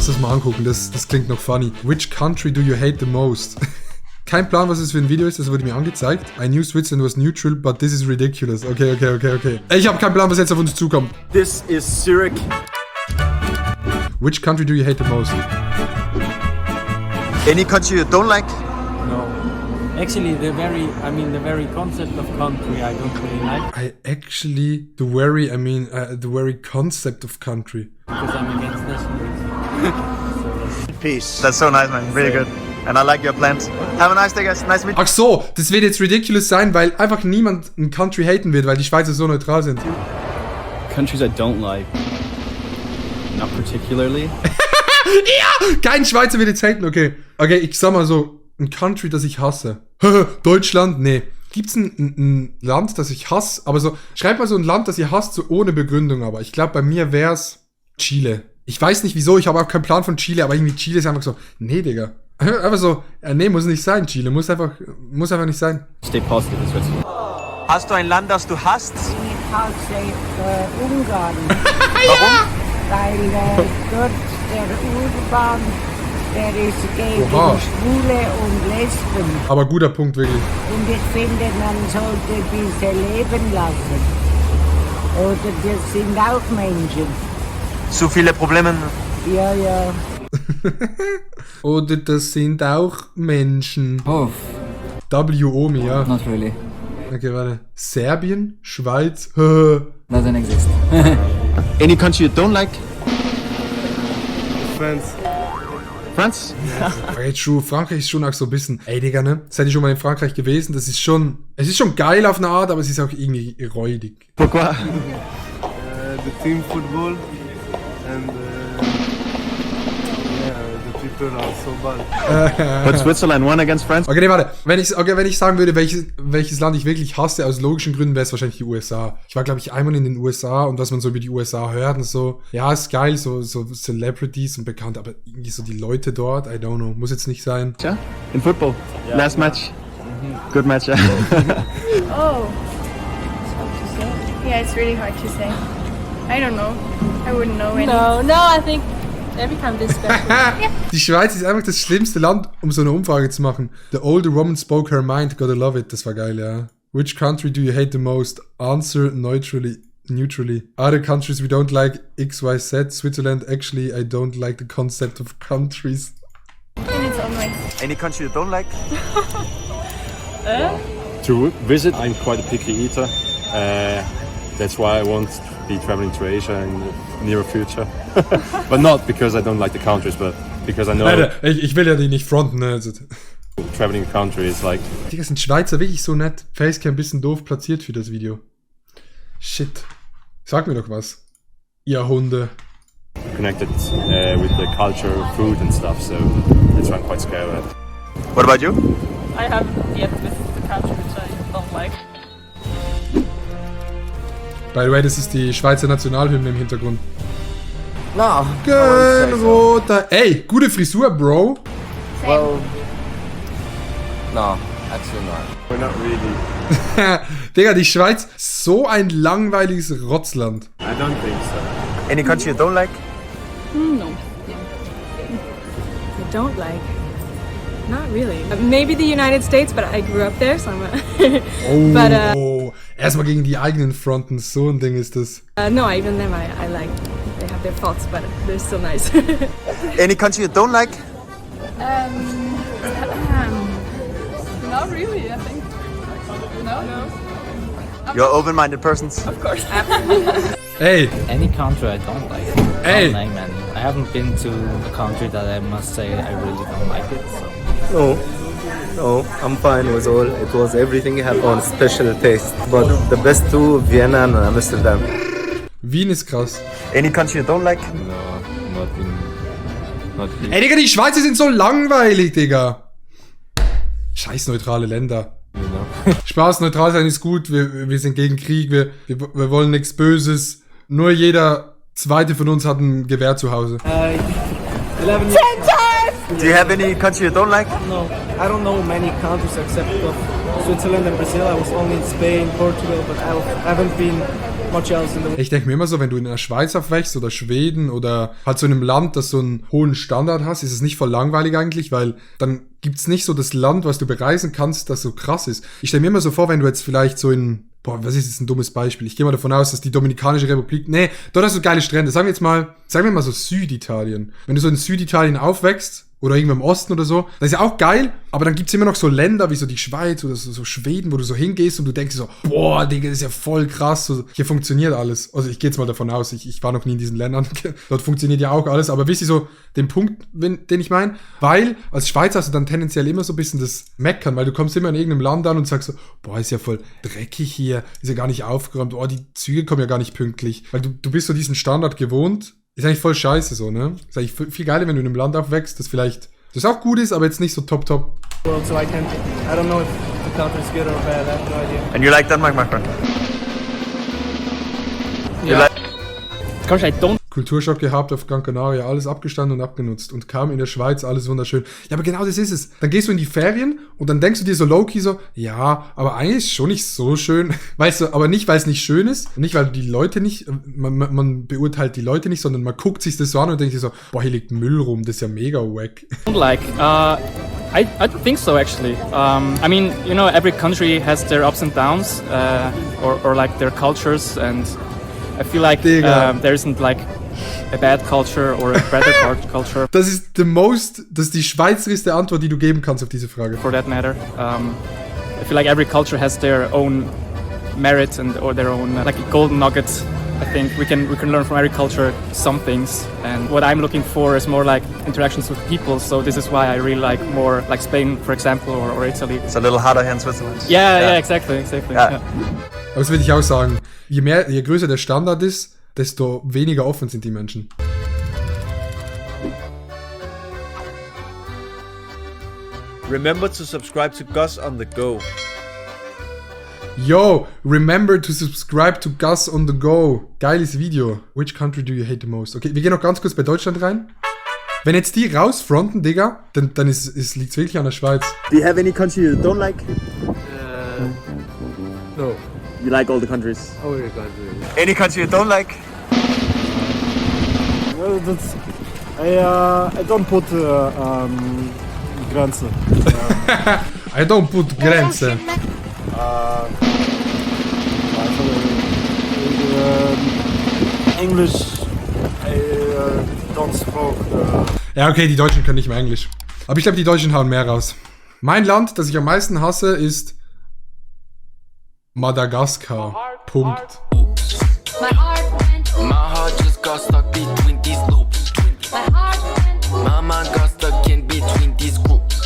Lass das mal angucken, das klingt noch funny. Which country do you hate the most? Kein Plan, was es für ein Video ist, das wurde mir angezeigt. I knew Switzerland was neutral, but this is ridiculous. Okay. Ich habe keinen Plan, was jetzt auf uns zukommt. This is Zurich. Which country do you hate the most? Any country you don't like? No. Actually, the very concept of country I don't really like. The very concept of country. Because I'm against nationalism. Peace. That's so nice, man. Really good. And I like your plans. Have a nice day, guys. Nice to meet you. Ach so, das wird jetzt ridiculous sein, weil einfach niemand ein Country haten wird, weil die Schweizer so neutral sind. Countries I don't like. Not particularly. Ja! Kein Schweizer wird jetzt haten, okay. Okay, ich sag mal so, ein Country, das ich hasse. Deutschland? Nee. Gibt's ein Land, das ich hasse? Aber so, schreibt mal so ein Land, das ihr hasst, so ohne Begründung, aber ich glaube, bei mir wär's Chile. Ich weiß nicht wieso, ich habe auch keinen Plan von Chile, aber irgendwie Chile ist einfach so, nee, Digga. Einfach so, nee, muss nicht sein, Chile. Muss einfach nicht sein. Stay positive in Switzerland. Hast du ein Land, das du hast? Ich hasse Ungarn. Warum? Weil dort der Urban, der ist gegen Oha. Schwule und Lesben. Aber guter Punkt, wirklich. Und ich finde, man sollte diese leben lassen. Oder das sind auch Menschen. Zu viele Probleme. Ja. Oder das sind auch Menschen. Both. W-Omi, ja. Not really. Okay, warte. Serbien? Schweiz? Doesn't exist. Any country you don't like? France? Okay, true. Frankreich ist schon auch so ein bisschen. Ey, Digga, ne? Seid ihr schon mal in Frankreich gewesen? Das ist schon. Es ist schon geil auf eine Art, aber es ist auch irgendwie räudig. Pourquoi? The team football and the people are so bad. But Switzerland won against France? Okay, nee, warte. Wenn ich sagen würde, welches Land ich wirklich hasse, aus logischen Gründen, wäre es wahrscheinlich die USA. Ich war, glaube ich, einmal in den USA und was man so über die USA hört und so. Ja, ist geil, so Celebrities und bekannt, aber irgendwie so die Leute dort, I don't know, muss jetzt nicht sein. Yeah? In football? Yeah. Last match? Good match, yeah. Oh, it's hard to say. Yeah, it's really hard to say. I don't know. I wouldn't know any. No, I think every country is special. Die Schweiz ist einfach das schlimmste Land, um so eine Umfrage zu machen. The older woman spoke her mind, gotta love it. Das war geil, ja. Which country do you hate the most? Answer neutrally. Other countries we don't like XYZ. Switzerland, actually, I don't like the concept of countries. In its own way. Any country you don't like? To visit, I'm quite a picky eater. That's why I won't be traveling to Asia in the near future. But not because I don't like the countries, but because I know... Alter, ich will ja die nicht fronten, ne? Also. Traveling a country is like... Digga, sind Schweizer wirklich so nett? Facecam ein bisschen doof platziert für das Video. Shit. Sag mir doch was. Ihr Hunde. Connected with the culture, food and stuff, so that's why I'm quite scared of it. What about you? I haven't yet visited the country which I don't like. By the way, das ist die Schweizer Nationalhymne im Hintergrund. No. Roter. Ey, gute Frisur, Bro. Well, no, actually not. We're not really. Digga, die Schweiz, so ein langweiliges Rotzland. I don't think so. Any country you don't like? No. I don't like. Not really. Maybe the United States, but I grew up there, so I'm Oh, erstmal gegen die eigenen Fronten, so ein Ding ist das. no, even them I like. They have their faults, but they're still nice. Any country you don't like? Not really, I think. No. You're open-minded persons. Of course. Ey, Any country I don't like. Hey. I don't like, man. I haven't been to a country that I must say I really don't like it. So. No, I'm fine with all. It was everything had on special taste. But the best two, Vienna and Amsterdam. Wien ist krass. Any country you don't like? No, not really. Ey, Digga, die Schweizer sind so langweilig, Digga. Scheiß neutrale Länder. Spaß, neutral sein ist gut. Wir sind gegen Krieg. Wir wollen nichts Böses. Nur jeder Zweite von uns hat ein Gewehr zu Hause. 11 years. Do you have any country you don't like? No, I don't know many countries except of Switzerland and Brazil. I was only in Spain, Portugal, but I haven't been much else in the world. Ich denke mir immer so, wenn du in der Schweiz aufwächst oder Schweden oder halt so in einem Land, das so einen hohen Standard hast, ist es nicht voll langweilig eigentlich, weil dann gibt's nicht so das Land, was du bereisen kannst, das so krass ist. Ich stelle mir immer so vor, wenn du jetzt vielleicht so in, was ist jetzt ein dummes Beispiel? Ich gehe mal davon aus, dass die Dominikanische Republik, dort hast du geile Strände. Sagen wir mal so Süditalien. Wenn du so in Süditalien aufwächst, oder irgendwo im Osten oder so, das ist ja auch geil, aber dann gibt's immer noch so Länder wie so die Schweiz oder so Schweden, wo du so hingehst und du denkst so, boah, Digga, das ist ja voll krass, so, hier funktioniert alles. Also ich gehe jetzt mal davon aus, ich war noch nie in diesen Ländern, dort funktioniert ja auch alles, aber wisst ihr so den Punkt, den ich meine? Weil als Schweizer hast du dann tendenziell immer so ein bisschen das Meckern, weil du kommst immer in irgendeinem Land an und sagst so, boah, ist ja voll dreckig hier, ist ja gar nicht aufgeräumt, oh, die Züge kommen ja gar nicht pünktlich, weil du bist so diesen Standard gewohnt. Ist eigentlich voll scheiße so, ne? Ist eigentlich viel geiler, wenn du in einem Land aufwächst, das auch gut ist, aber jetzt nicht so top. So I don't know if the country is good or bad. I have no idea. And you like Denmark, my friend? Yeah. Country I don't. Kulturschock gehabt auf Gran Canaria, alles abgestanden und abgenutzt und kam in der Schweiz, alles wunderschön. Ja, aber genau das ist es. Dann gehst du in die Ferien und dann denkst du dir so low-key so, ja, aber eigentlich ist es schon nicht so schön. Weißt du, aber nicht, weil es nicht schön ist, nicht, weil die Leute nicht, man beurteilt die Leute nicht, sondern man guckt sich das so an und denkt sich so, boah, hier liegt Müll rum, das ist ja mega wack. Like, I don't think so actually. I mean, you know, every country has their ups and downs, or like their cultures, and I feel like there isn't like a bad culture or a better culture. Das ist die schweizerischste Antwort, die du geben kannst auf diese Frage. For that matter, I feel like every culture has their own merit or their own like golden nuggets. I think we can learn from every culture some things, and what I'm looking for is more like interactions with people. So this is why I really like more like Spain, for example, or Italy. It's a little harder here in Switzerland. Yeah, exactly. Yeah. Aber das will ich auch sagen. Je größer der Standard ist, desto weniger offen sind die Menschen. Remember to subscribe to Gus on the Go. Yo, remember to subscribe to Gus on the Go. Geiles Video. Which country do you hate the most? Okay, wir gehen noch ganz kurz bei Deutschland rein. Wenn jetzt die rausfronten, Digga, dann liegt's wirklich an der Schweiz. Do you have any country you don't like? No. You like all the countries? All the countries. Any country you don't like? Well, I don't put Grenze. I don't put Grenze. English, I don't smoke. Ja, okay, die Deutschen können nicht mehr Englisch. Aber ich glaube, die Deutschen hauen mehr raus. Mein Land, das ich am meisten hasse, ist Madagaskar. Punkt. My